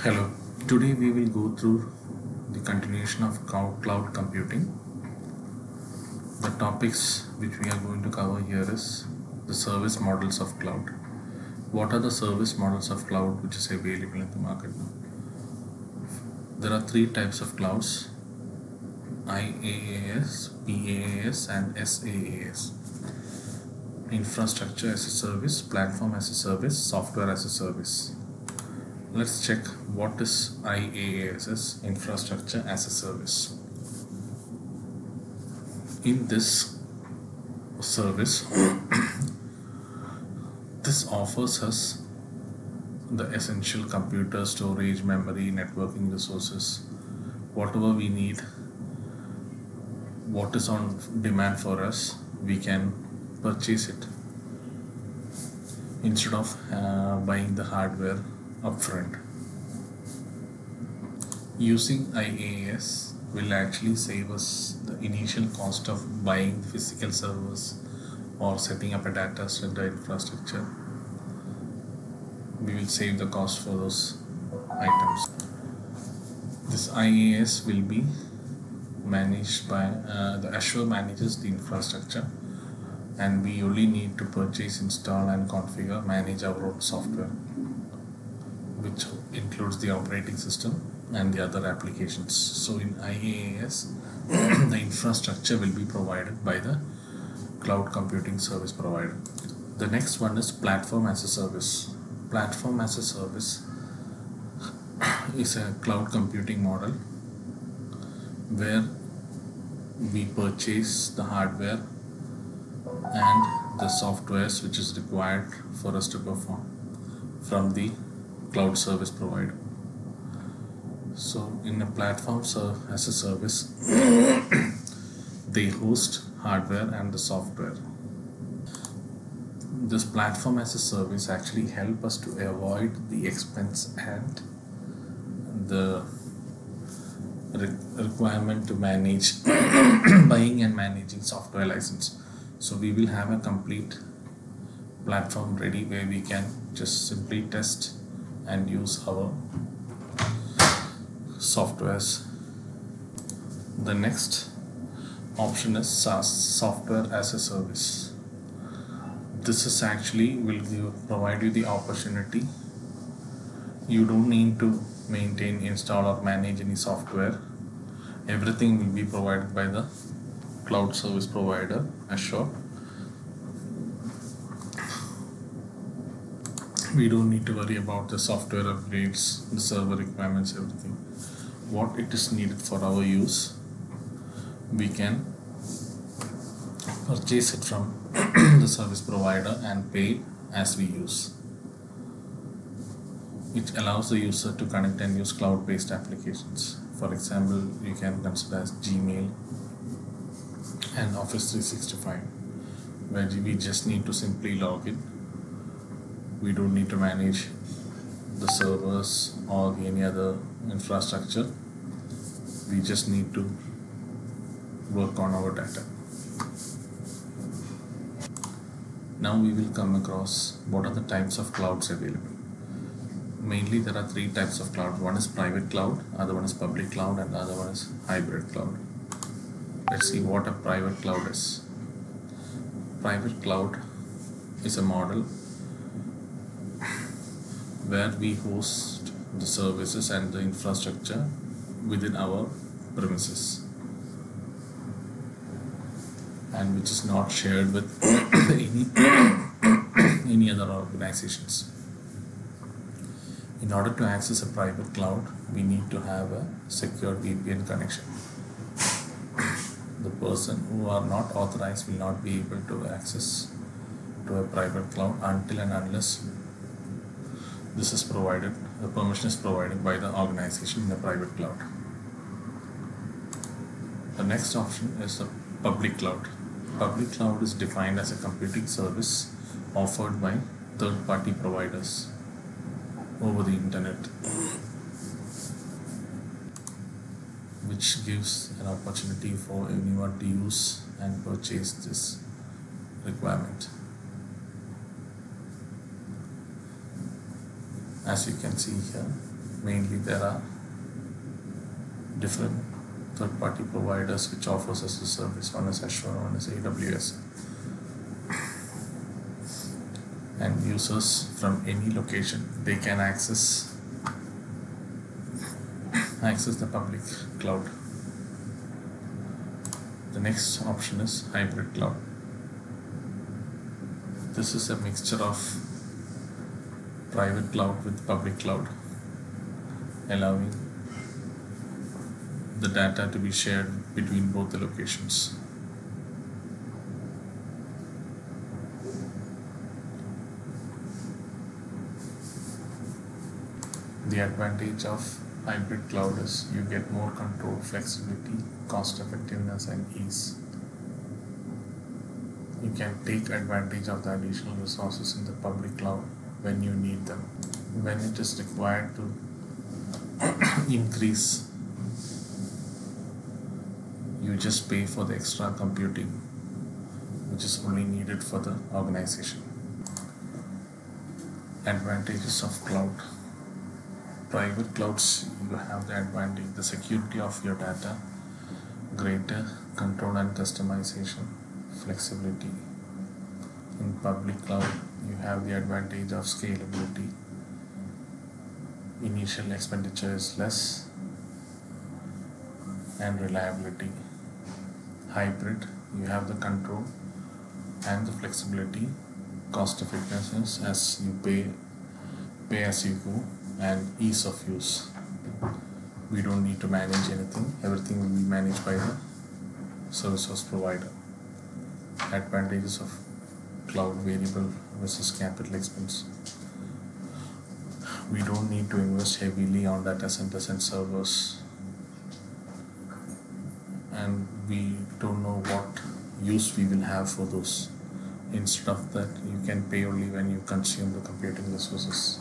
Hello, today we will go through the continuation of cloud computing. The topics which we are going to cover here is the service models of cloud. What are the service models of cloud which is available in the market now? There are three types of clouds: IaaS, PaaS and SaaS. Infrastructure as a service, platform as a service, software as a service. Let's check what is IaaS, infrastructure as a service. In this service, this offers us the essential computer, storage, memory, networking resources, whatever we need, what is on demand for us, we can purchase it instead of buying the hardware upfront. Using IaaS will actually save us the initial cost of buying physical servers or setting up a data center infrastructure. We will save the cost for those items. This IaaS will be managed by the Azure manages the infrastructure, and we only need to purchase, install and configure, manage our own software, which includes the operating system and the other applications. So in IaaS, the infrastructure will be provided by the cloud computing service provider. The next one is platform as a service. Platform as a service is a cloud computing model where we purchase the hardware and the softwares which is required for us to perform from the cloud service provider. So in a platform as a service, they host hardware and the software. This platform as a service actually help us to avoid the expense and the requirement to manage buying and managing software license. So we will have a complete platform ready where we can just simply test and use our softwares. The next option is SaaS, software as a service. This is actually will provide you the opportunity. You don't need to maintain, install or manage any software. Everything will be provided by the cloud service provider Azure. We don't need to worry about the software upgrades, the server requirements, everything. What it is needed for our use, we can purchase it from the service provider and pay as we use, which allows the user to connect and use cloud-based applications. For example, you can consider as Gmail and Office 365, where we just need to simply log in. We don't need to manage the servers or any other infrastructure. We just need to work on our data. Now we will come across what are the types of clouds available. Mainly there are three types of cloud. One is private cloud, other one is public cloud, and the other one is hybrid cloud. Let's see what a private cloud is. Private cloud is a model where we host the services and the infrastructure within our premises, and which is not shared with any other organizations. In order to access a private cloud, we need to have a secure VPN connection. The person who are not authorized will not be able to access to a private cloud until and unless this is provided, the permission is provided by the organization in the private cloud. The next option is the public cloud. Public cloud is defined as a computing service offered by third-party providers over the internet, which gives an opportunity for anyone to use and purchase this requirement. As you can see here, Mainly there are different third-party providers which offers us the service. One is Azure, one is AWS, and users from any location, they can access the public cloud. The next option is hybrid cloud. This is a mixture of private cloud with public cloud, allowing the data to be shared between both the locations. The advantage of hybrid cloud is you get more control, flexibility, cost effectiveness, and ease. You can take advantage of the additional resources in the public cloud when you need them. When it is required to increase, you just pay for the extra computing, which is only needed for the organization. Advantages of cloud. Private clouds, you have the advantage, the security of your data, greater control and customization, flexibility. In public cloud, you have the advantage of scalability. Initial expenditure is less, and reliability. Hybrid, you have the control and the flexibility, cost effectiveness as you pay as you go, and ease of use. We don't need to manage anything, everything will be managed by the service provider. Advantages of cloud: variable versus capital expense. We don't need to invest heavily on data centers and servers, and we don't know what use we will have for those. Instead of that, you can pay only when you consume the computing resources.